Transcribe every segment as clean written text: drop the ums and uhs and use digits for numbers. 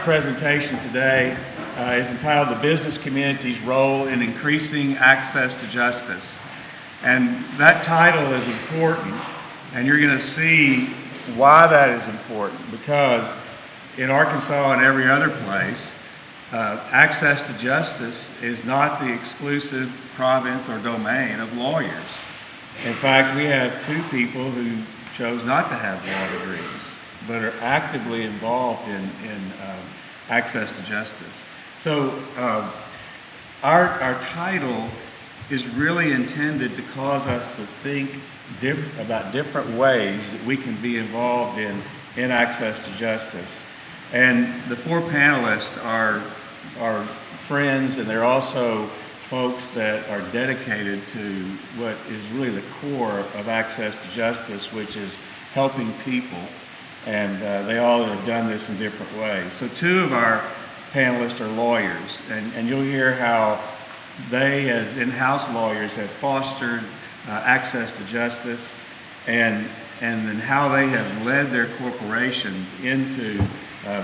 presentation today is entitled The Business Community's Role in Increasing Access to Justice. And that title is important, and you're going to see why that is important, because in Arkansas and every other place, access to justice is not the exclusive province or domain of lawyers. In fact, we have two people who chose not to have law degrees, but are actively involved in access to justice. So our title is really intended to cause us to think about different ways that we can be involved in access to justice. And the four panelists are friends, and they're also folks that are dedicated to what is really the core of access to justice, which is helping people. And they all have done this in different ways. So two of our panelists are lawyers, and you'll hear how they, as in-house lawyers, have fostered access to justice, and then how they have led their corporations into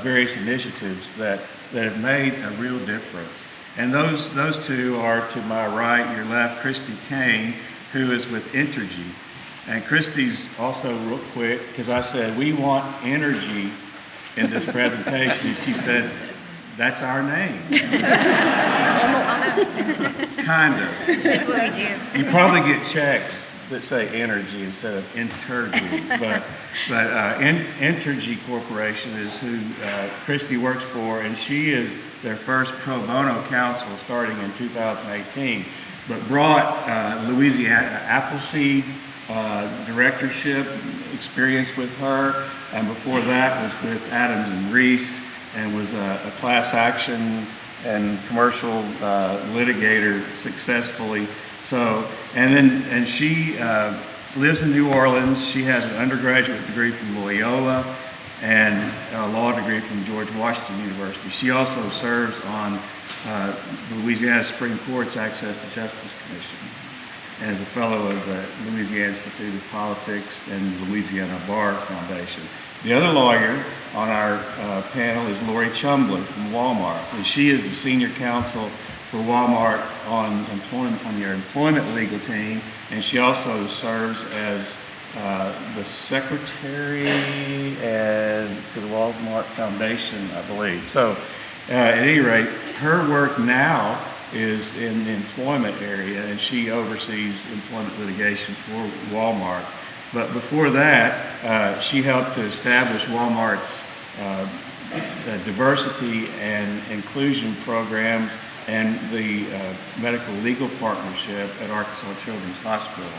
various initiatives that have made a real difference. And those two are, to my right, your left, Christy Kane, who is with Entergy. And Christy's also, real quick, because I said, we want energy in this presentation. And she said, that's our name. Kind of. That's what we do. You probably get checks that say Energy instead of Entergy. but Entergy Corporation is who Christy works for, and she is their first pro bono counsel starting in 2018, but brought Louisiana Appleseed directorship experience with her, and before that was with Adams and Reese, and was a class action and commercial litigator successfully. So, and she lives in New Orleans. She has an undergraduate degree from Loyola and a law degree from George Washington University. She also serves on the Louisiana Supreme Court's Access to Justice Commission, and is a fellow of the Louisiana Institute of Politics and Louisiana Bar Foundation. The other lawyer on our panel is Lori Chumbley from Walmart, and she is the senior counsel for Walmart on your employment legal team, and she also serves as the secretary to the Walmart Foundation, I believe. So, at any rate, her work now is in the employment area, and she oversees employment litigation for Walmart. But before that, she helped to establish Walmart's diversity and inclusion programs and the medical legal partnership at Arkansas Children's Hospital.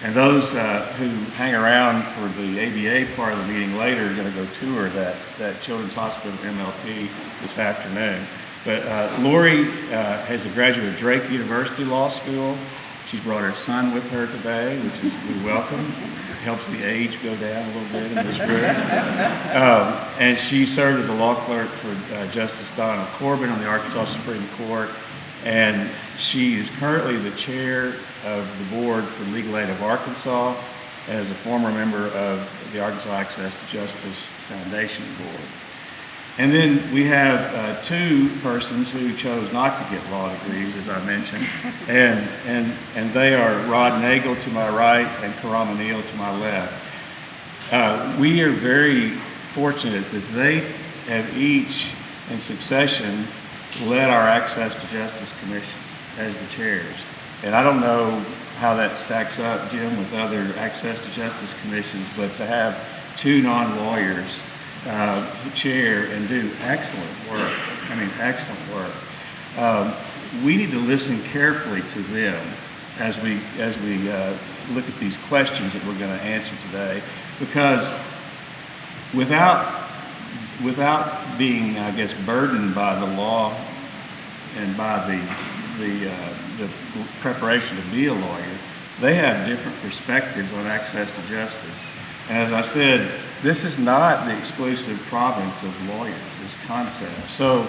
And those who hang around for the ABA part of the meeting later are going to go tour that Children's Hospital MLP this afternoon. But Lori is a graduate of Drake University Law School. She's brought her son with her today, which is we welcome. It helps the age go down a little bit in this room. And she served as a law clerk for Justice Donald Corbin on the Arkansas Supreme Court. And she is currently the chair of the board for Legal Aid of Arkansas, and is a former member of the Arkansas Access to Justice Foundation Board. And then we have two persons who chose not to get law degrees, as I mentioned, and they are Rod Nagel to my right and Karama Neal to my left. We are very fortunate that they have each, in succession, led our Access to Justice Commission as the chairs. And I don't know how that stacks up, Jim, with other Access to Justice Commissions, but to have two non-lawyers chair and do excellent work. I mean, excellent work. We need to listen carefully to them as we look at these questions that we're going to answer today, because without being, I guess, burdened by the law and by the preparation to be a lawyer, they have different perspectives on access to justice. And as I said, this is not the exclusive province of lawyers, this concept. So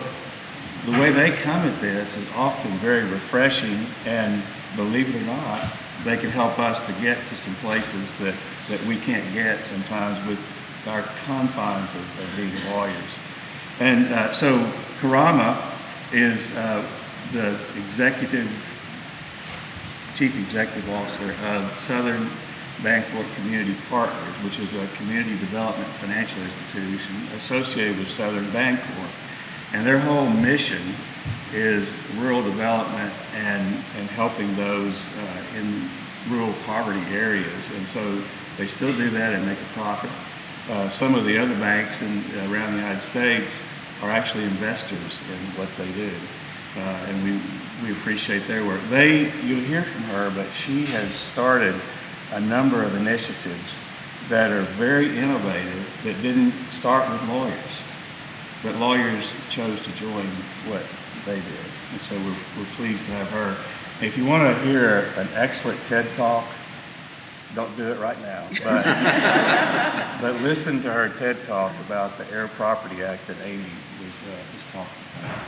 the way they come at this is often very refreshing, and believe it or not, they can help us to get to some places that we can't get sometimes with our confines of being lawyers. And so Karama is the Chief Executive Officer of Southern Bancorp Community Partners, which is a community development financial institution associated with Southern Bancorp. And their whole mission is rural development and helping those in rural poverty areas. And so they still do that and make a profit. Some of the other banks around the United States are actually investors in what they do. And we appreciate their work. You'll hear from her, but she has started a number of initiatives that are very innovative that didn't start with lawyers, but lawyers chose to join what they did. And so we're pleased to have her. If you want to hear an excellent TED Talk, don't do it right now, but listen to her TED Talk about the Air Property Act that Amy was talking about.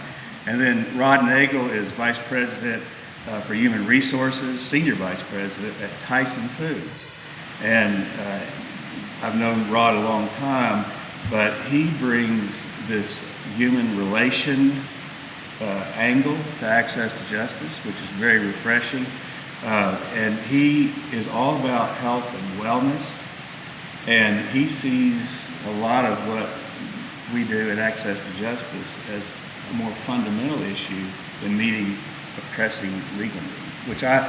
And then Rod Nagel is Vice President for Human Resources, Senior Vice President at Tyson Foods. And I've known Rod a long time, but he brings this human relation angle to access to justice, which is very refreshing. And he is all about health and wellness, and he sees a lot of what we do at Access to Justice as a more fundamental issue than meeting a pressing legal need, which I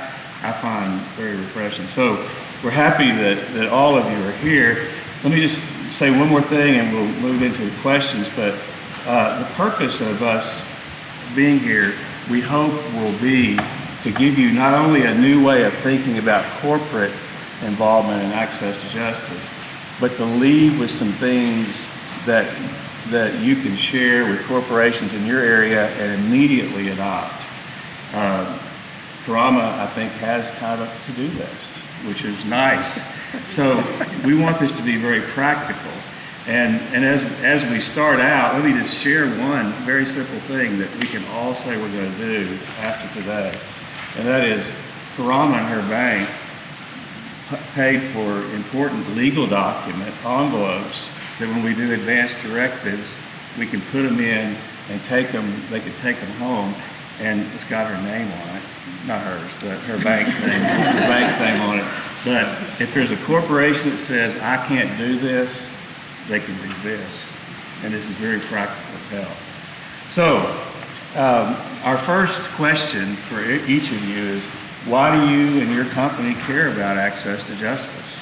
find very refreshing. So we're happy that all of you are here. Let me just say one more thing and we'll move into the questions, but the purpose of us being here, we hope, will be to give you not only a new way of thinking about corporate involvement in access to justice, but to leave with some things that you can share with corporations in your area and immediately adopt. Karama, I think, has kind of a to-do list, which is nice. So we want this to be very practical. And as we start out, let me just share one very simple thing that we can all say we're going to do after today. And that is, Karama and her bank paid for important legal document envelopes that when we do advanced directives, we can put them in and they can take them home, and it's got her name on it. Not hers, but her bank's name, the bank's name on it. But if there's a corporation that says, I can't do this, they can do this. And this is very practical help. So, our first question for each of you is, why do you and your company care about access to justice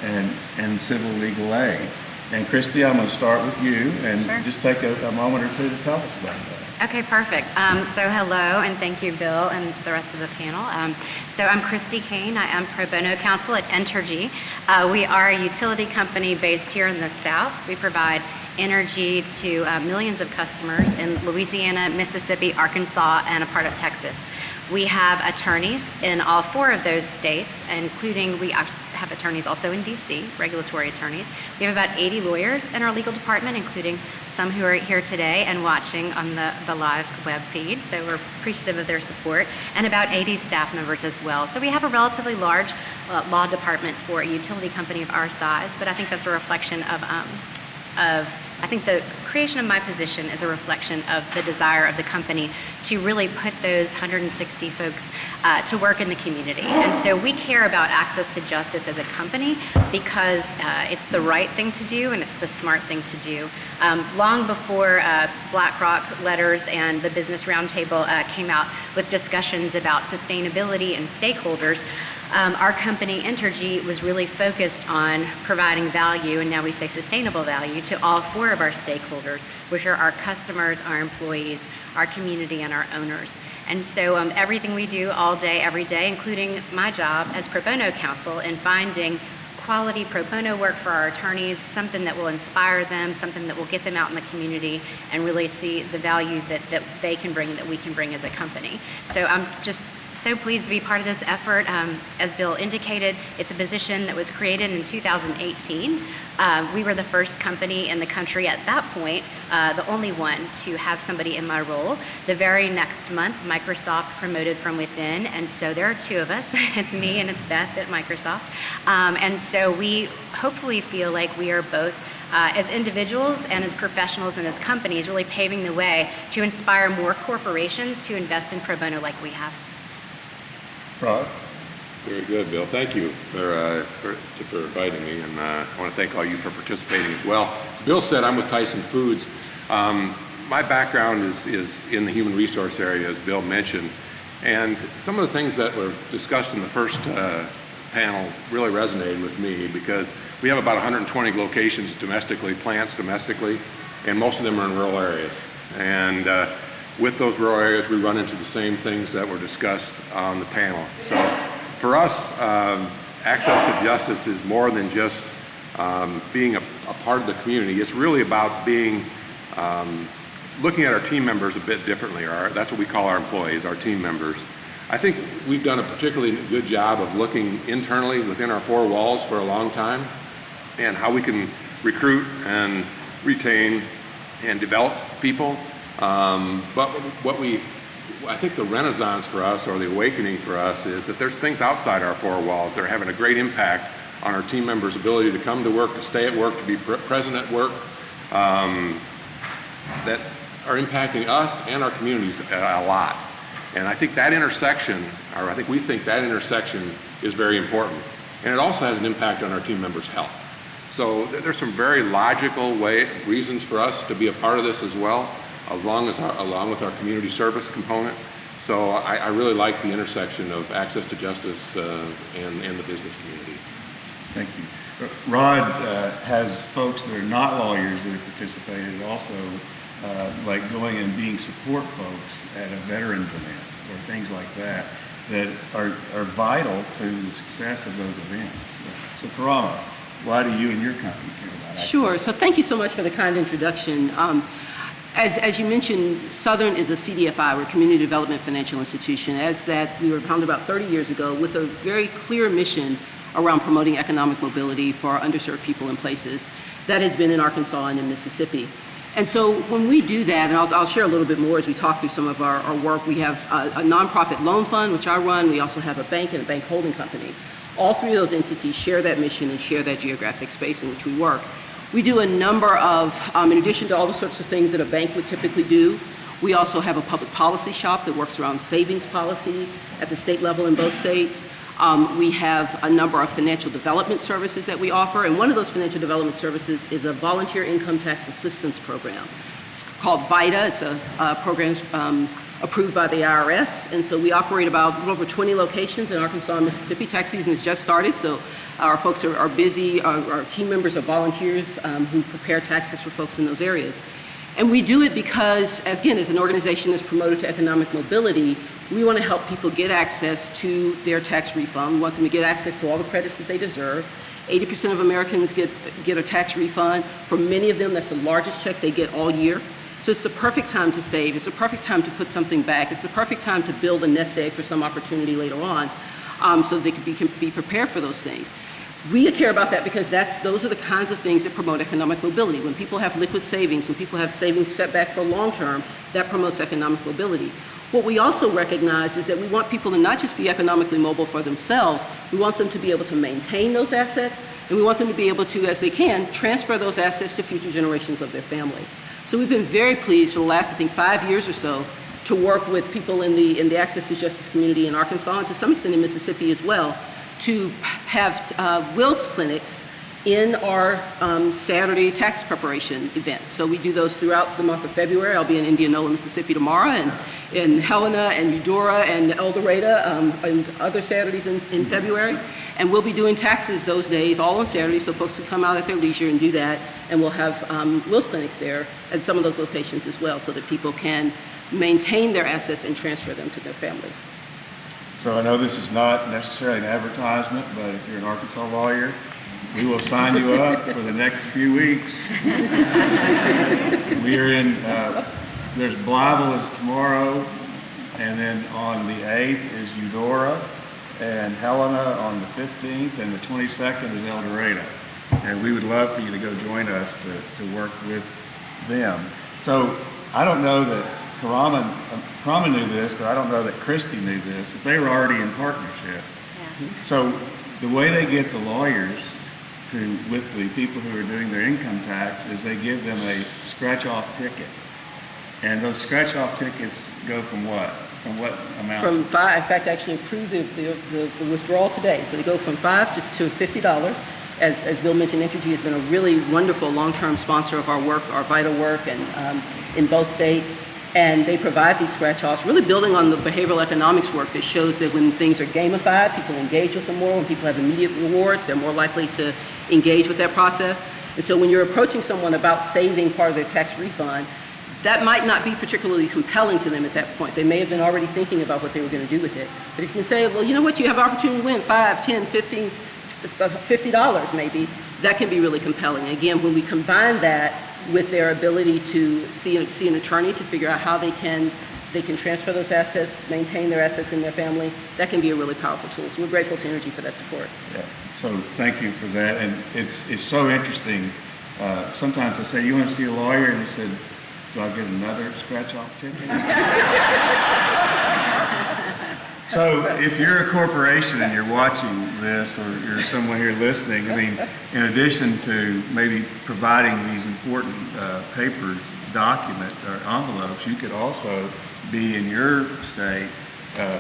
and civil legal aid? And Christy, I'm going to start with you and Sure. just take a moment or two to tell us about that. Okay, perfect. So hello, and thank you, Bill, and the rest of the panel. So I'm Christy Kane. I am pro bono counsel at Entergy. We are a utility company based here in the South. We provide energy to millions of customers in Louisiana, Mississippi, Arkansas, and a part of Texas. We have attorneys in all 4 of those states, including we have attorneys also in DC, regulatory attorneys. We have about 80 lawyers in our legal department, including some who are here today and watching on the live web feed, so we're appreciative of their support, and about 80 staff members as well. So we have a relatively large law department for a utility company of our size, but I think that's a reflection of I think the creation of my position is a reflection of the desire of the company to really put those 160 folks to work in the community. And so we care about access to justice as a company because it's the right thing to do and it's the smart thing to do. Long before BlackRock letters and the Business Roundtable came out with discussions about sustainability and stakeholders, our company, Entergy, was really focused on providing value, and now we say sustainable value, to all 4 of our stakeholders, which are our customers, our employees, our community, and our owners. And so everything we do all day, every day, including my job as pro bono counsel in finding quality pro bono work for our attorneys, something that will inspire them, something that will get them out in the community and really see the value that they can bring, that we can bring as a company. So I'm just so pleased to be part of this effort. As Bill indicated, it's a position that was created in 2018. We were the first company in the country at that point, the only one to have somebody in my role. The very next month, Microsoft promoted from within, and so there are 2 of us. It's me and it's Beth at Microsoft. And so we hopefully feel like we are both as individuals and as professionals and as companies, really paving the way to inspire more corporations to invest in pro bono like we have. Rod? Very good, Bill. Thank you for inviting me, and I want to thank all you for participating as well. Bill said I'm with Tyson Foods. My background is in the human resource area, as Bill mentioned, and some of the things that were discussed in the first panel really resonated with me because we have about 120 locations domestically, plants domestically, and most of them are in rural areas. And with those rural areas, we run into the same things that were discussed on the panel. So for us, access to justice is more than just being a part of the community. It's really about being looking at our team members a bit differently. That's what we call our employees, our team members. I think we've done a particularly good job of looking internally within our four walls for a long time and how we can recruit and retain and develop people. But I think the renaissance for us, or the awakening for us, is that there's things outside our four walls that are having a great impact on our team members' ability to come to work, to stay at work, to be present at work, that are impacting us and our communities a lot. And I think that intersection, or I think we think that intersection is very important. And it also has an impact on our team members' health. So there's some very logical reasons for us to be a part of this as well, along with our community service component. So I really like the intersection of access to justice and the business community. Thank you. Rod has folks that are not lawyers that have participated also, like going and being support folks at a veterans event or things like that, that are vital to the success of those events. So Karama, why do you and your company care about that? Sure. So thank you so much for the kind introduction. As you mentioned, Southern is a CDFI, we're a Community Development Financial Institution. As that, we were founded about 30 years ago with a very clear mission around promoting economic mobility for underserved people and places. That has been in Arkansas and in Mississippi. And so when we do that, and I'll share a little bit more as we talk through some of our work, we have a nonprofit loan fund, which I run. We also have a bank and a bank holding company. All three of those entities share that mission and share that geographic space in which we work. We do a number of, in addition to all the sorts of things that a bank would typically do, we also have a public policy shop that works around savings policy at the state level in both states. We have a number of financial development services that we offer, and one of those financial development services is a volunteer income tax assistance program. It's called VITA. It's a program approved by the IRS, and so we operate about over 20 locations in Arkansas and Mississippi. Tax season has just started, so our folks are busy. Our team members are volunteers who prepare taxes for folks in those areas. And we do it because, as an organization that's promoted to economic mobility, we want to help people get access to their tax refund. We want them to get access to all the credits that they deserve. 80% of Americans get a tax refund. For many of them, that's the largest check they get all year. So it's the perfect time to save. It's the perfect time to put something back. It's the perfect time to build a nest egg for some opportunity later on, so they can be prepared for those things. We care about that because those are the kinds of things that promote economic mobility. When people have liquid savings, when people have savings set back for long term, that promotes economic mobility. What we also recognize is that we want people to not just be economically mobile for themselves, we want them to be able to maintain those assets, and we want them to be able to, as they can, transfer those assets to future generations of their family. So we've been very pleased for the last, 5 years or so, to work with people in the access to justice community in Arkansas, and to some extent in Mississippi as well, to have Wills clinics in our Saturday tax preparation events. So we do those throughout the month of February. I'll be in Indianola, Mississippi tomorrow, and in Helena and Eudora and El Dorado and other Saturdays in February. And we'll be doing taxes those days, all on Saturdays, so folks can come out at their leisure and do that. And we'll have Wills clinics there at some of those locations as well, so that people can maintain their assets and transfer them to their families. So I know this is not necessarily an advertisement, but if you're an Arkansas lawyer, we will sign you up for the next few weeks. We are in, there's Blytheville is tomorrow, and then on the 8th is Eudora, and Helena on the 15th, and the 22nd is El Dorado. And we would love for you to go join us to work with them. So I don't know that Karama knew this, but I don't know that Christy knew this, that they were already in partnership. Yeah. So the way they get the lawyers with the people who are doing their income tax is they give them a scratch-off ticket. And those scratch-off tickets go from what? From what amount? From five, in fact, I actually approved the withdrawal today. So they go from $5 to $50. As Bill mentioned, Entergy has been a really wonderful long-term sponsor of our work, our vital work, and in both states. And they provide these scratch-offs, really building on the behavioral economics work that shows that when things are gamified, people engage with them more. When people have immediate rewards, they're more likely to engage with that process. And so when you're approaching someone about saving part of their tax refund, that might not be particularly compelling to them at that point. They may have been already thinking about what they were going to do with it. But if you can say, well, you know what, you have an opportunity to win $5, $10, $50 maybe, that can be really compelling. And again, when we combine that with their ability to see an attorney to figure out how they can transfer those assets, maintain their assets in their family, that can be a really powerful tool. So we're grateful to Entergy for that support. Yeah. So thank you for that. And it's so interesting. Sometimes I say, you want to see a lawyer? And he said, do I get another scratch-off ticket? So if you're a corporation and you're watching this, or you're someone here listening, I mean, in addition to maybe providing these important paper document or envelopes, you could also be in your state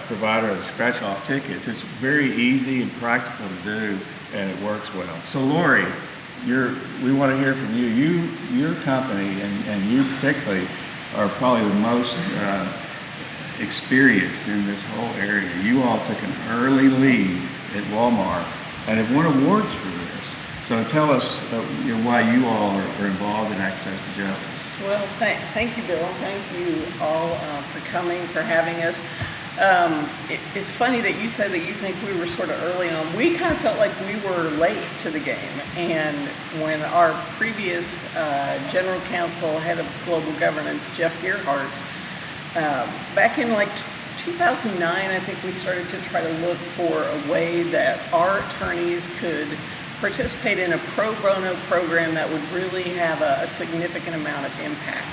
provider of scratch-off tickets. It's very easy and practical to do, and it works well. So Lori, we want to hear from you. Your company, and you particularly, are probably the most experienced in this whole area. You all took an early lead at Walmart and have won awards for this. So tell us why you all are involved in Access to Justice. Well, thank you, Bill. Thank you all for coming, for having us. It's funny that you said that you think we were sort of early on. We kind of felt like we were late to the game. And when our previous general counsel, head of global governance, Jeff Gearhart, back in like 2009, I think we started to try to look for a way that our attorneys could participate in a pro bono program that would really have a significant amount of impact.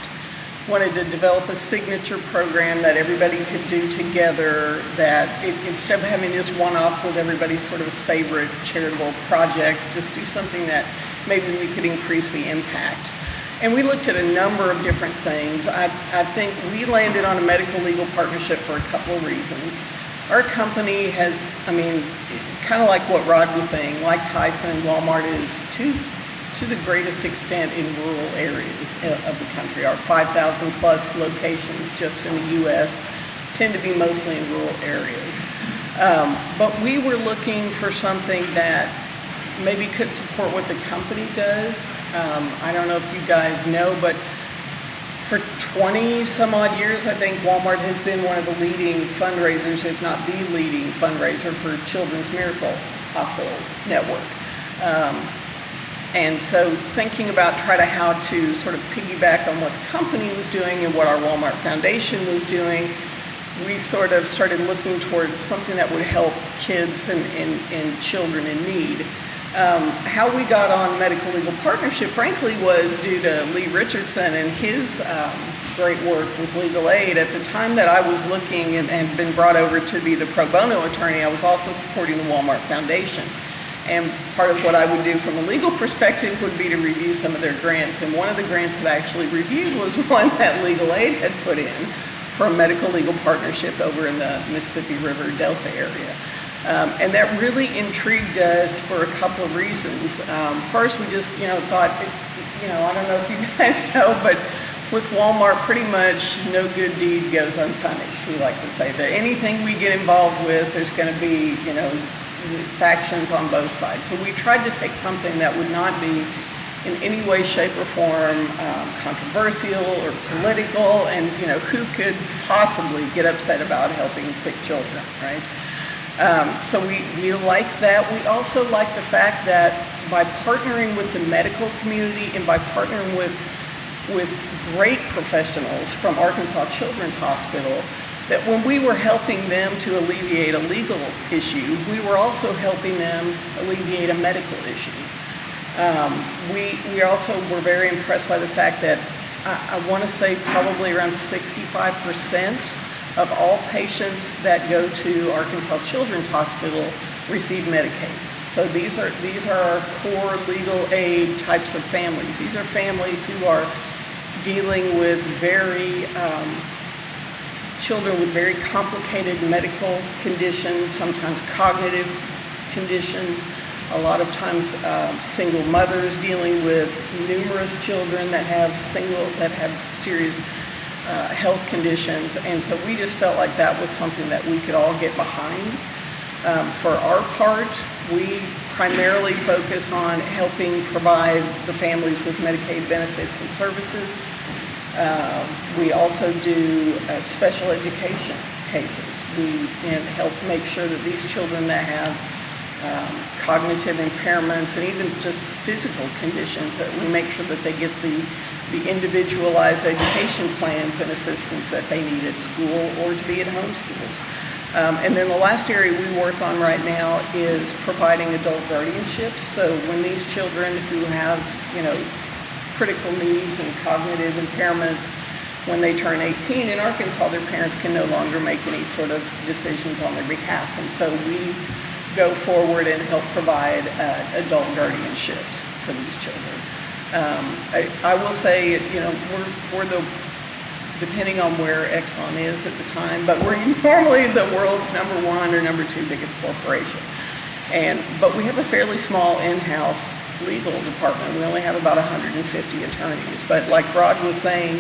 Wanted to develop a signature program that everybody could do together, that instead of having just one-offs with everybody's sort of favorite charitable projects, just do something that maybe we could increase the impact. And we looked at a number of different things. I think we landed on a medical legal partnership for a couple of reasons. Our company has, kind of like what Rod was saying, like Tyson, Walmart is to the greatest extent in rural areas of the country. Our 5,000 plus locations just in the U.S. tend to be mostly in rural areas. But we were looking for something that maybe could support what the company does. I don't know if you guys know, but for 20 some odd years, I think Walmart has been one of the leading fundraisers, if not the leading fundraiser for Children's Miracle Hospitals Network. And so thinking about how to sort of piggyback on what the company was doing and what our Walmart Foundation was doing, we sort of started looking towards something that would help kids and children in need. How we got on medical legal partnership, frankly, was due to Lee Richardson and his great work with legal aid. At the time that I was looking and been brought over to be the pro bono attorney, I was also supporting the Walmart Foundation. And part of what I would do from a legal perspective would be to review some of their grants. And one of the grants that I actually reviewed was one that Legal Aid had put in for a medical legal partnership over in the Mississippi River Delta area. And that really intrigued us for a couple of reasons. First, we just, thought, I don't know if you guys know, but with Walmart, pretty much no good deed goes unpunished. We like to say that anything we get involved with, there's going to be, factions on both sides. So we tried to take something that would not be in any way, shape, or form controversial or political, and, who could possibly get upset about helping sick children, right? So we like that. We also like the fact that by partnering with the medical community and by partnering with great professionals from Arkansas Children's Hospital, that when we were helping them to alleviate a legal issue, we were also helping them alleviate a medical issue. We also were very impressed by the fact that I want to say probably around 65% of all patients that go to Arkansas Children's Hospital receive Medicaid. So these are our core legal aid types of families. These are families who are dealing with children with very complicated medical conditions, sometimes cognitive conditions, a lot of times single mothers dealing with numerous children that have serious health conditions. And so we just felt like that was something that we could all get behind. For our part, we primarily focus on helping provide the families with Medicaid benefits and services. We also do special education cases. We help make sure that these children that have cognitive impairments and even just physical conditions, that we make sure that they get the individualized education plans and assistance that they need at school or to be at home school. And then the last area we work on right now is providing adult guardianships. So when these children who have, critical needs and cognitive impairments, when they turn 18 in Arkansas, their parents can no longer make any sort of decisions on their behalf. And so we go forward and help provide adult guardianships for these children. I will say, we're depending on where Exxon is at the time, but we're normally the world's #1 or #2 biggest corporation. But we have a fairly small in-house legal department. We only have about 150 attorneys. But like Rod was saying,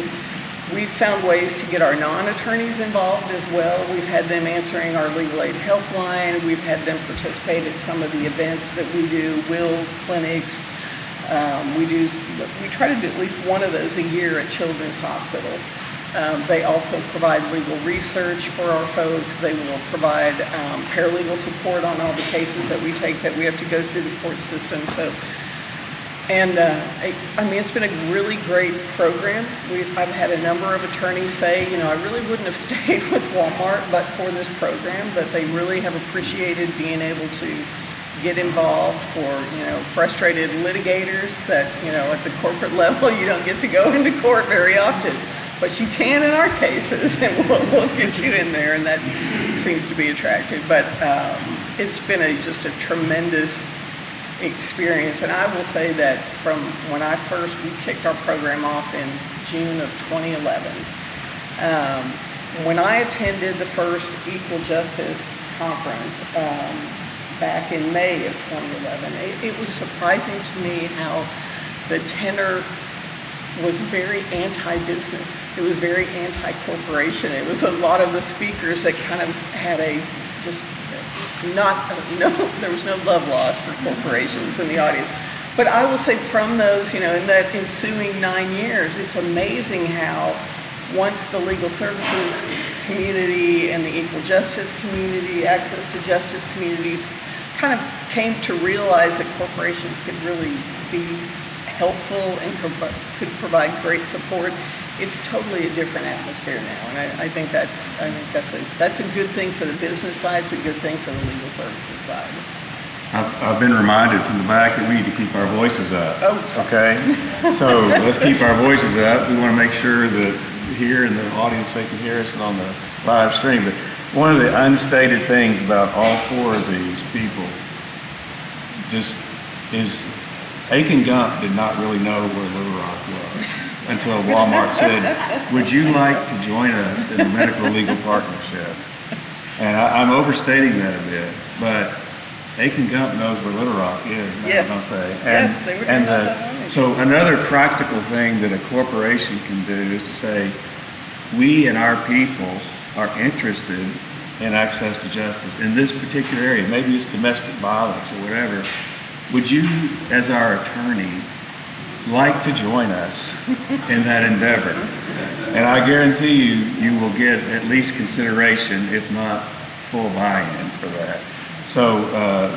we've found ways to get our non-attorneys involved as well. We've had them answering our legal aid helpline. We've had them participate in some of the events that we do, wills, clinics. We try to do at least one of those a year at Children's Hospital. They also provide legal research for our folks. They will provide paralegal support on all the cases that we take that we have to go through the court system. It's been a really great program. I've had a number of attorneys say, I really wouldn't have stayed with Walmart but for this program, that they really have appreciated being able to get involved. For, frustrated litigators that, at the corporate level, you don't get to go into court very often. But you can in our cases, and we'll get you in there, and that seems to be attractive. But it's been just a tremendous experience. And I will say that from when we kicked our program off in June of 2011, when I attended the first Equal Justice Conference back in May of 2011, it was surprising to me how the tenor was very anti-business. It was very anti-corporation. It was a lot of the speakers that kind of had there was no love lost for corporations in the audience. But I will say from those, in that ensuing 9 years, it's amazing how once the legal services community and the equal justice community, access to justice communities kind of came to realize that corporations could really be helpful and could provide great support. It's totally a different atmosphere now, and I think that's a good thing for the business side. It's a good thing for the legal services side. I've been reminded from the back that we need to keep our voices up. Oh. Okay? So let's keep our voices up. We want to make sure that here in the audience they can hear us and on the live stream. But one of the unstated things about all four of these people just is Aiken Gump did not really know where Little Rock was until Walmart said, would you like to join us in a medical legal partnership? And I'm overstating that a bit, but Aiken Gump knows where Little Rock is now, Yes. don't they? Yes, they would know that. So another practical thing that a corporation can do is to say, we and our people are interested in access to justice in this particular area. Maybe it's domestic violence or whatever. Would you, as our attorney, like to join us in that endeavor? And I guarantee you will get at least consideration, if not full buy-in for that. So,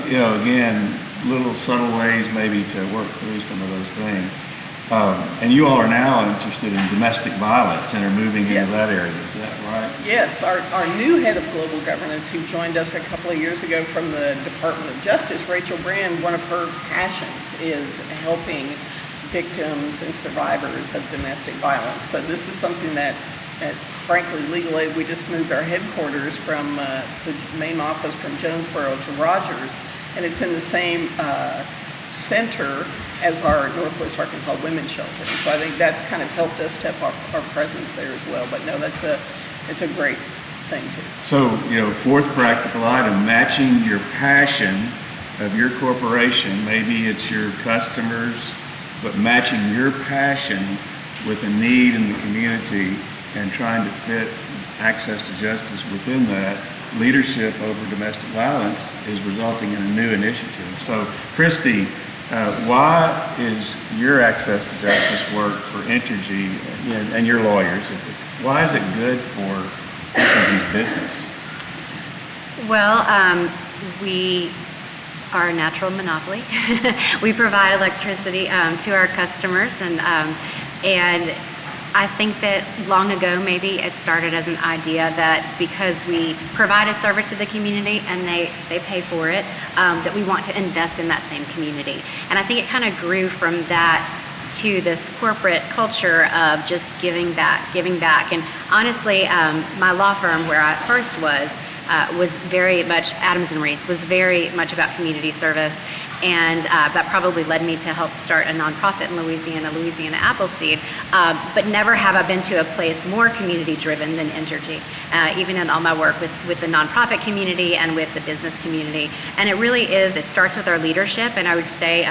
again, little subtle ways maybe to work through some of those things. And you all are now interested in domestic violence and are moving into Yes. that area, is that right? Yes, our new head of global governance, who joined us a couple of years ago from the Department of Justice, Rachel Brand, one of her passions is helping victims and survivors of domestic violence. So this is something that frankly, Legal Aid, we just moved our headquarters from the main office from Jonesboro to Rogers. and it's in the same center as our Northwest Arkansas Women's Shelter. And so I think that's kind of helped us step up our presence there as well. But no, it's a great thing too. So, fourth practical item, matching your passion of your corporation, maybe it's your customers, but matching your passion with a need in the community and trying to fit access to justice within that. Leadership over domestic violence is resulting in a new initiative. So, Christy, why is your access to justice work for Entergy and your lawyers, why is it good for Entergy's business? Well, we are a natural monopoly. We provide electricity to our customers, and I think that long ago maybe it started as an idea that because we provide a service to the community and they pay for it, that we want to invest in that same community. And I think it kind of grew from that to this corporate culture of just giving back. And honestly, my law firm where I first was very much, Adams and Reese, was very much about community service. And that probably led me to help start a nonprofit in Louisiana Appleseed. But never have I been to a place more community-driven than Entergy, even in all my work with the nonprofit community and with the business community. And it really is, it starts with our leadership. And I would say,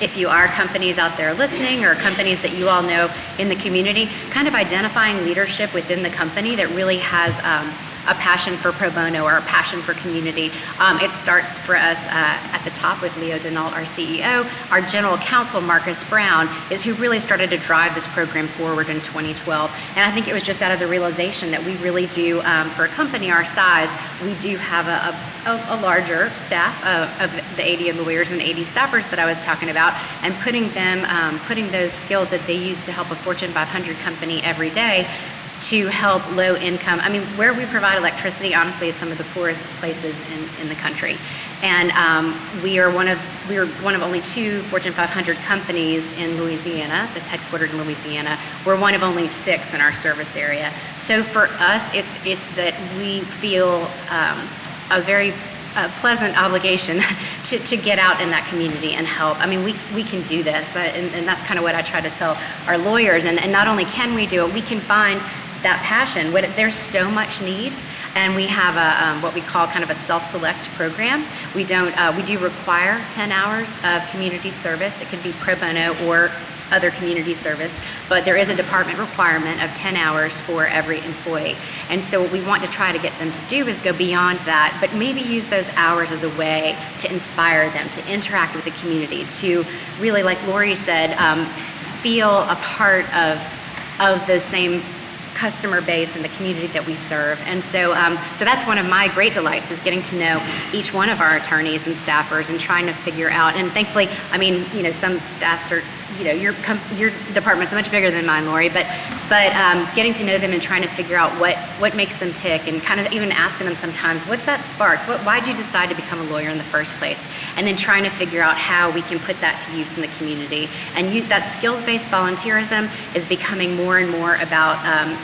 if you are companies out there listening or companies that you all know in the community, kind of identifying leadership within the company that really has a passion for pro bono or a passion for community. It starts for us at the top with Leo Denault, our CEO. Our general counsel, Marcus Brown, is who really started to drive this program forward in 2012. And I think it was just out of the realization that we really do, for a company our size, we do have a larger staff of the 80 lawyers and 80 staffers that I was talking about, and putting those skills that they use to help a Fortune 500 company every day to help low income. I mean, where we provide electricity, honestly, is some of the poorest places in the country. And we are one of only 2 Fortune 500 companies in Louisiana that's headquartered in Louisiana. We're one of only 6 in our service area. So for us, it's that we feel a very pleasant obligation to get out in that community and help. I mean, we can do this, and that's kind of what I try to tell our lawyers. And not only can we do it, we can find that passion. There's so much need, and we have what we call kind of a self-select program. We do require 10 hours of community service. It could be pro bono or other community service, but there is a department requirement of 10 hours for every employee. And so what we want to try to get them to do is go beyond that, but maybe use those hours as a way to inspire them, to interact with the community, to really, like Lori said, feel a part of the same customer base and the community that we serve. And so that's one of my great delights, is getting to know each one of our attorneys and staffers and trying to figure out, and thankfully, I mean, some staffs are, your department's much bigger than mine, Lori, but getting to know them and trying to figure out what makes them tick, and kind of even asking them sometimes, what's that spark? Why'd you decide to become a lawyer in the first place? And then trying to figure out how we can put that to use in the community. And that skills-based volunteerism is becoming more and more about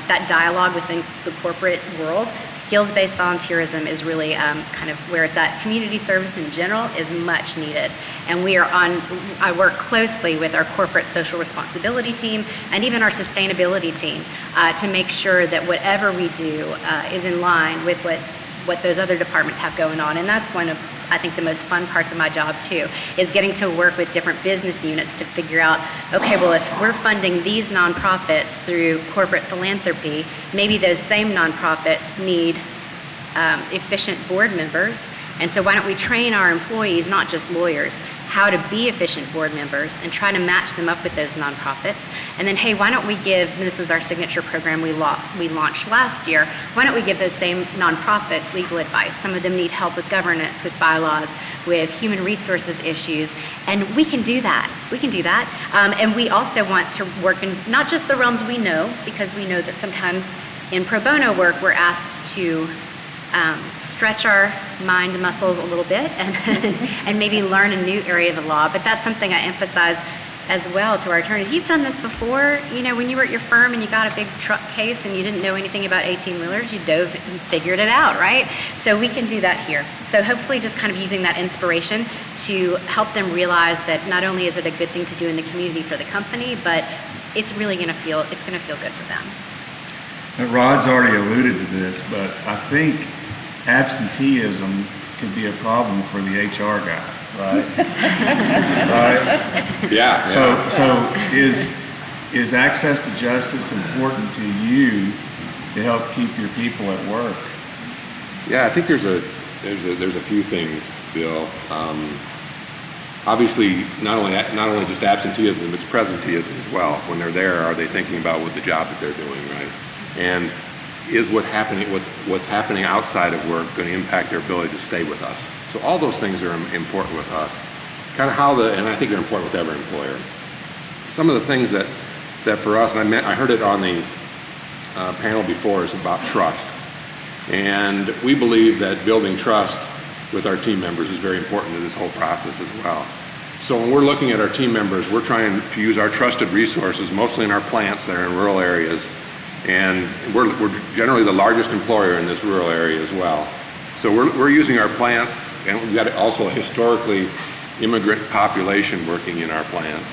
that dialogue within the corporate world. Skills-based volunteerism is really kind of where it's at. Community service in general is much needed. And I work closely with our corporate social responsibility team and even our sustainability team to make sure that whatever we do is in line with what those other departments have going on. And that's one of, I think, the most fun parts of my job too, is getting to work with different business units to figure out, okay, well, if we're funding these nonprofits through corporate philanthropy, maybe those same nonprofits need efficient board members. And so why don't we train our employees, not just lawyers, how to be efficient board members and try to match them up with those nonprofits. And then, hey, why don't we give, and this was our signature program we launched last year, why don't we give those same nonprofits legal advice? Some of them need help with governance, with bylaws, with human resources issues, and we can do that. We can do that. And we also want to work in not just the realms we know, because we know that sometimes in pro bono work we're asked to stretch our mind muscles a little bit and maybe learn a new area of the law. But that's something I emphasize as well to our attorneys. You've done this before, when you were at your firm and you got a big truck case and you didn't know anything about 18-wheelers, you dove and figured it out, right? So we can do that here. So hopefully just kind of using that inspiration to help them realize that not only is it a good thing to do in the community for the company, but it's really going to feel good for them. Now, Rod's already alluded to this, but I think absenteeism could be a problem for the HR guy, right? Right? Yeah. So is access to justice important to you to help keep your people at work? Yeah, I think there's a few things, Bill. Obviously, not only just absenteeism, it's presenteeism as well. When they're there, are they thinking about what the job that they're doing, right? And is what's happening outside of work going to impact their ability to stay with us? So all those things are important with us. Kind of and I think they're important with every employer. Some of the things that for us, and I heard it on the panel before, is about trust. And we believe that building trust with our team members is very important to this whole process as well. So when we're looking at our team members, we're trying to use our trusted resources, mostly in our plants that are in rural areas. And we're generally the largest employer in this rural area as well. So we're using our plants, and we've got also a historically immigrant population working in our plants.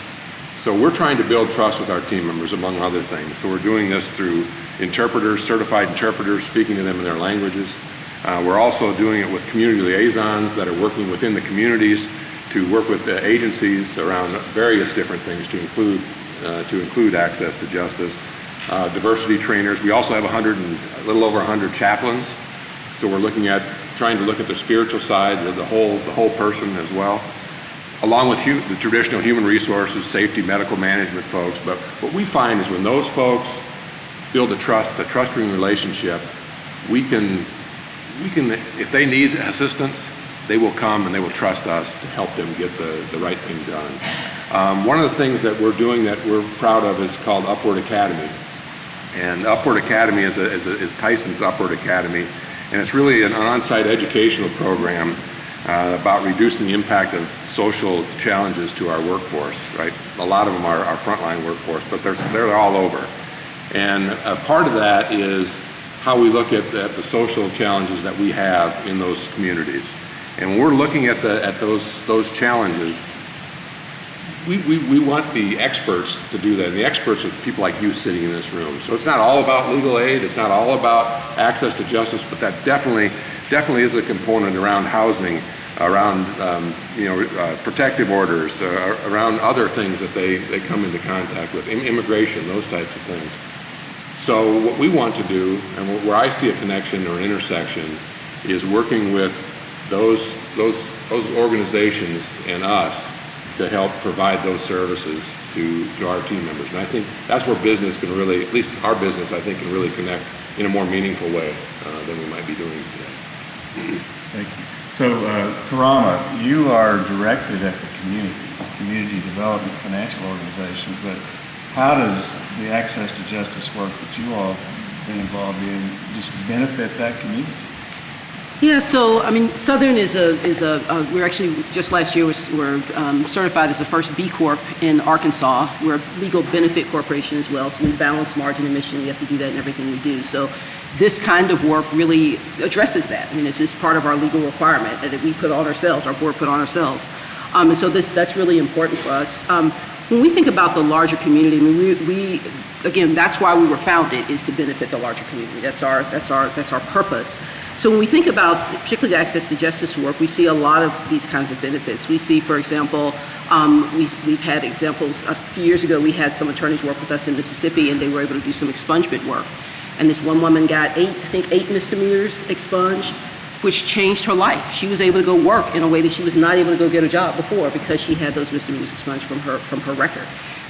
So we're trying to build trust with our team members, among other things. So we're doing this through interpreters, certified interpreters, speaking to them in their languages. We're also doing it with community liaisons that are working within the communities to work with the agencies around various different things to include access to justice. Diversity trainers. We also have a little over 100 chaplains. So we're trying to look at the spiritual side of the whole person as well, along with the traditional human resources, safety, medical management folks. But what we find is when those folks build a trusting relationship, we can, if they need assistance, they will come and they will trust us to help them get the right thing done. One of the things that we're doing that we're proud of is called Upward Academy. And Upward Academy is Tyson's Upward Academy, and it's really an on-site educational program about reducing the impact of social challenges to our workforce, right? A lot of them are our frontline workforce, but they're all over. And a part of that is how we look at the social challenges that we have in those communities. And when we're looking at those challenges, we want the experts to do that. And the experts are people like you sitting in this room. So it's not all about legal aid. It's not all about access to justice, but that definitely is a component around housing, around protective orders, around other things that they come into contact with, immigration, those types of things. So what we want to do, and where I see a connection or an intersection, is working with those organizations and us to help provide those services to our team members. And I think that's where business can really, at least our business, I think, can really connect in a more meaningful way than we might be doing today. Thank you. So, Karama, you are directed at the community development financial organization, but how does the access to justice work that you all have been involved in just benefit that community? Yeah, so I mean, Southern we're actually just last year we're certified as the first B Corp in Arkansas. We're a legal benefit corporation as well, so we balance margin and mission. We have to do that in everything we do. So this kind of work really addresses that. I mean, it's just part of our legal requirement that we put on ourselves, our board put on ourselves. And so that's really important for us. When we think about the larger community, I mean, we again, that's why we were founded, is to benefit the larger community. That's our purpose. So when we think about particularly access to justice work, we see a lot of these kinds of benefits. We see, for example, we've had examples. A few years ago, we had some attorneys work with us in Mississippi, and they were able to do some expungement work. And this one woman got 8 misdemeanors expunged, which changed her life. She was able to go work in a way that she was not able to go get a job before because she had those misdemeanors expunged from her record.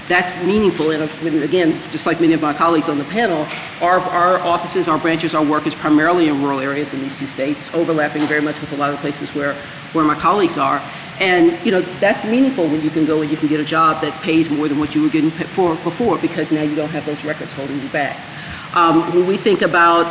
That's meaningful, and again, just like many of my colleagues on the panel, our offices, our branches, our work is primarily in rural areas in these two states, overlapping very much with a lot of the places where my colleagues are. And that's meaningful when you can go and you can get a job that pays more than what you were getting for before, because now you don't have those records holding you back. When we think about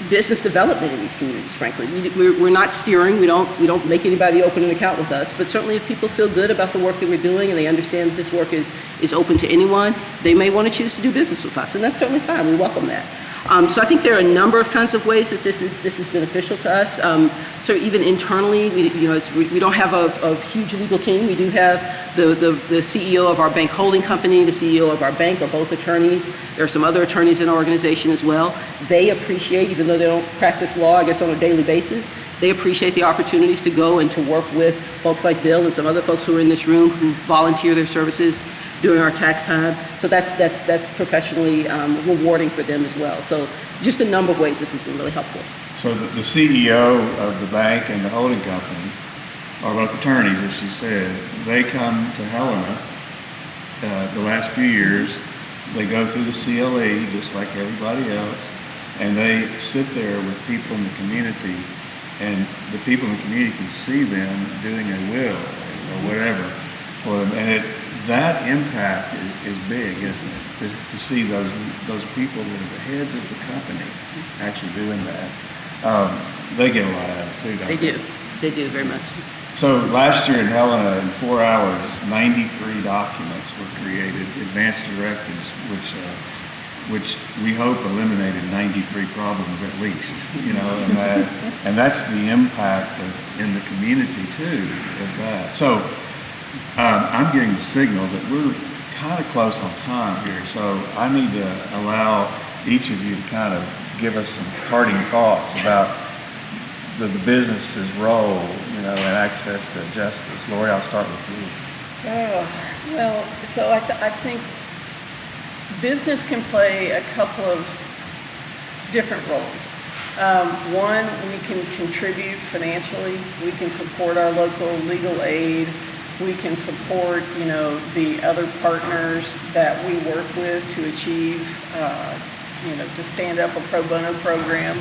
business development in these communities, frankly. We're not steering, we don't make anybody open an account with us, but certainly if people feel good about the work that we're doing and they understand that this work is open to anyone, they may want to choose to do business with us, and that's certainly fine, we welcome that. So I think there are a number of kinds of ways that this is beneficial to us. So even internally, we don't have a huge legal team. We do have the CEO of our bank holding company, the CEO of our bank are both attorneys. There are some other attorneys in our organization as well. They appreciate, even though they don't practice law, I guess, on a daily basis, they appreciate the opportunities to go and to work with folks like Bill and some other folks who are in this room who volunteer their services during our tax time. So that's professionally rewarding for them as well. So just a number of ways this has been really helpful. So the CEO of the bank and the holding company are both attorneys, as she said. They come to Helena the last few years. They go through the CLE just like everybody else, and they sit there with people in the community, and the people in the community can see them doing a will or whatever for them. And that impact is big, isn't it? To see those people that are the heads of the company actually doing that. They get a lot out of it too, don't they? They do very much. So last year in Helena, in 4 hours, 93 documents were created, advanced directives, which we hope eliminated 93 problems at least, and that's the impact in the community too of that. So I'm getting the signal that we're kind of close on time here, so I need to allow each of you to kind of give us some parting thoughts about the business's role, in access to justice. Lori, I'll start with you. Well, so I think business can play a couple of different roles. One, we can contribute financially. We can support our local legal aid. We can support, the other partners that we work with to achieve, to stand up a pro bono program.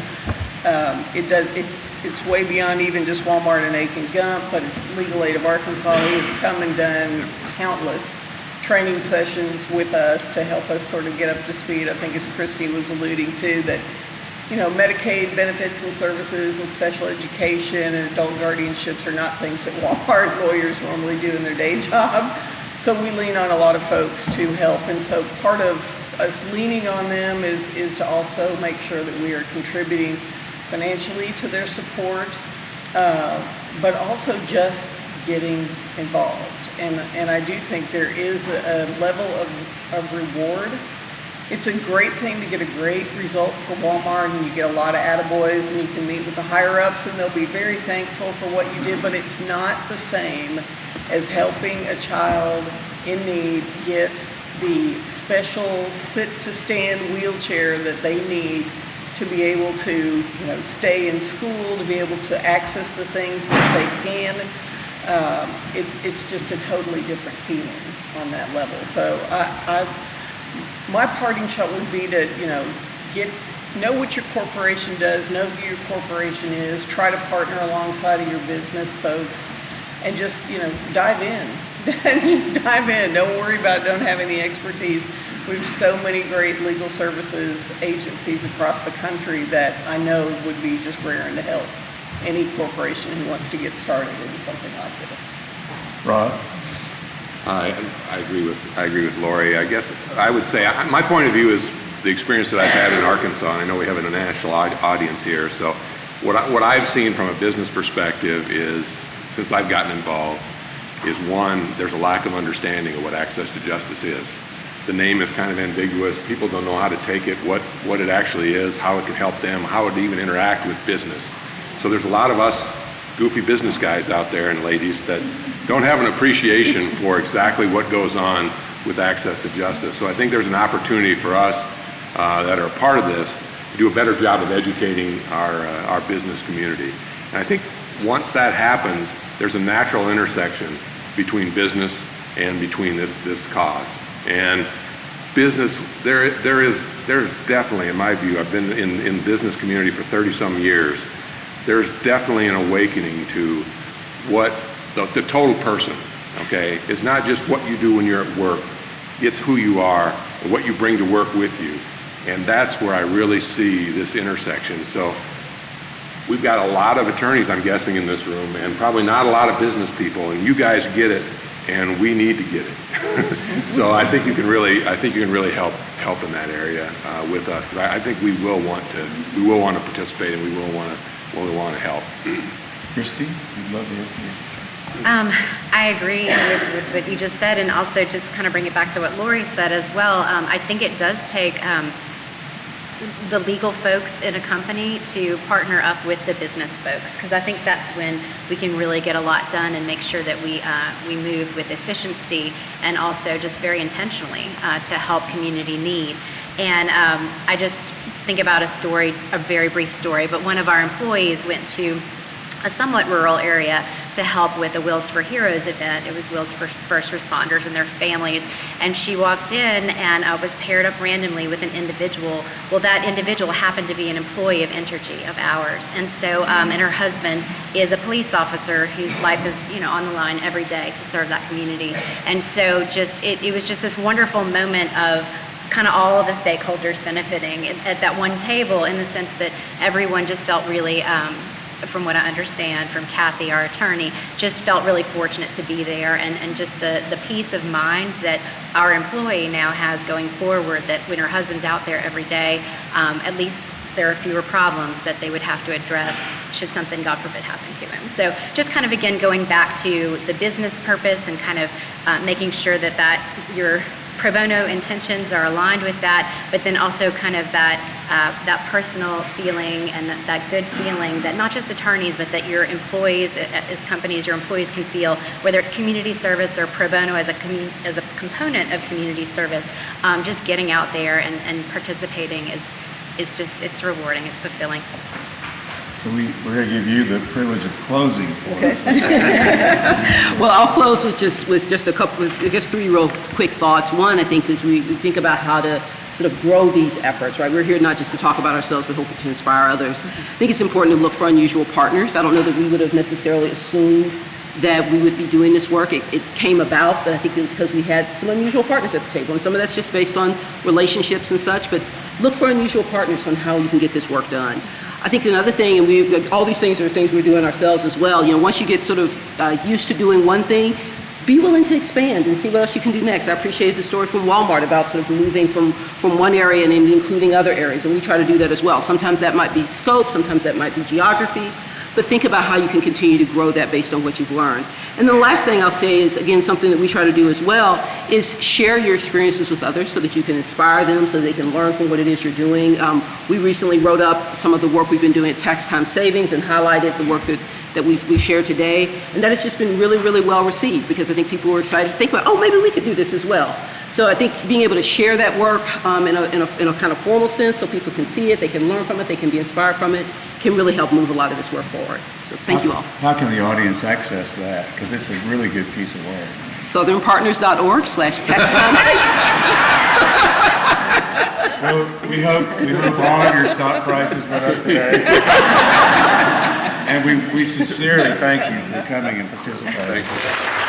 It's way beyond even just Walmart and Aiken Gump, but it's Legal Aid of Arkansas. He has come and done countless training sessions with us to help us sort of get up to speed. I think as Christy was alluding to, that Medicaid benefits and services and special education and adult guardianships are not things that Walmart lawyers normally do in their day job. So we lean on a lot of folks to help. And so part of us leaning on them is to also make sure that we are contributing financially to their support, but also just getting involved. And I do think there is a level of reward. It's a great thing to get a great result for Walmart, and you get a lot of attaboys, and you can meet with the higher-ups, and they'll be very thankful for what you did, but it's not the same as helping a child in need get the special sit-to-stand wheelchair that they need to be able to, stay in school, to be able to access the things that they can. It's just a totally different feeling on that level. So my parting shot would be to, know what your corporation does, know who your corporation is, try to partner alongside of your business folks, and just, dive in. Just dive in. Don't worry about don't having the expertise. We have so many great legal services agencies across the country that I know would be just raring to help any corporation who wants to get started in something like this. Rod? I agree with Lori. I guess I would say my point of view is the experience that I've had in Arkansas, and I know we have a national audience here. So what I've seen from a business perspective is, since I've gotten involved, is one, there's a lack of understanding of what access to justice is. The name is kind of ambiguous. People don't know how to take it, what it actually is, how it can help them, how it even interact with business. So there's a lot of us goofy business guys out there and ladies that don't have an appreciation for exactly what goes on with access to justice. So I think there's an opportunity for us that are a part of this to do a better job of educating our business community. And I think once that happens, there's a natural intersection between business and between this cause. And business, there is definitely, in my view, I've been in business community for 30-some years, there's definitely an awakening to what the total person, okay? It's not just what you do when you're at work, it's who you are and what you bring to work with you. And that's where I really see this intersection. So we've got a lot of attorneys, I'm guessing, in this room, and probably not a lot of business people, and you guys get it, and we need to get it. So I think you can really help in that area with us, because I think we will want to participate, and we will want to help. Christy, we'd love to hear from you. I agree with what you just said, and also just kind of bring it back to what Lori said as well. I think it does take the legal folks in a company to partner up with the business folks, because I think that's when we can really get a lot done and make sure that we move with efficiency and also just very intentionally to help community need. And I just think about a story, a very brief story, but one of our employees went to a somewhat rural area to help with a Wheels for Heroes event. It was Wheels for First Responders and their families. And she walked in and was paired up randomly with an individual. Well, that individual happened to be an employee of Entergy, of ours. And so, and her husband is a police officer whose life is, on the line every day to serve that community. And so it was just this wonderful moment of kind of all of the stakeholders benefiting at that one table, in the sense that everyone just felt really, from what I understand from Kathy, our attorney, just felt really fortunate to be there, and just the peace of mind that our employee now has going forward, that when her husband's out there every day, at least there are fewer problems that they would have to address should something, God forbid, happen to him. So just kind of, again, going back to the business purpose and kind of making sure that your pro bono intentions are aligned with that, but then also kind of that personal feeling and that good feeling that not just attorneys, but that your employees as companies, your employees can feel, whether it's community service or pro bono as a component of community service, just getting out there and participating is just, it's rewarding, it's fulfilling. So we're going to give you the privilege of closing. Okay. Well, I'll close with just a couple of, I guess, 3 real quick thoughts. One, I think, is we think about how to sort of grow these efforts, right? We're here not just to talk about ourselves, but hopefully to inspire others. I think it's important to look for unusual partners. I don't know that we would have necessarily assumed that we would be doing this work. It came about, but I think it was because we had some unusual partners at the table, and some of that's just based on relationships and such, but look for unusual partners on how you can get this work done. I think another thing, and all these things are things we're doing ourselves as well, once you get sort of used to doing one thing, be willing to expand and see what else you can do next. I appreciate the story from Walmart about sort of moving from one area and including other areas, and we try to do that as well. Sometimes that might be scope, sometimes that might be geography, but think about how you can continue to grow that based on what you've learned. And the last thing I'll say is, again, something that we try to do as well, is share your experiences with others so that you can inspire them, so they can learn from what it is you're doing. We recently wrote up some of the work we've been doing at Tax Time Savings and highlighted the work that we've shared today, and that has just been really, really well received, because I think people were excited to think about, oh, maybe we could do this as well. So I think being able to share that work in a kind of formal sense, so people can see it, they can learn from it, they can be inspired from it, can really help move a lot of this work forward. So thank you all. How can the audience access that? Because it's a really good piece of work. southernpartners.org/taxtimesavings. Well, we hope all of your stock prices went up today. And we sincerely thank you for coming and participating. Thank you.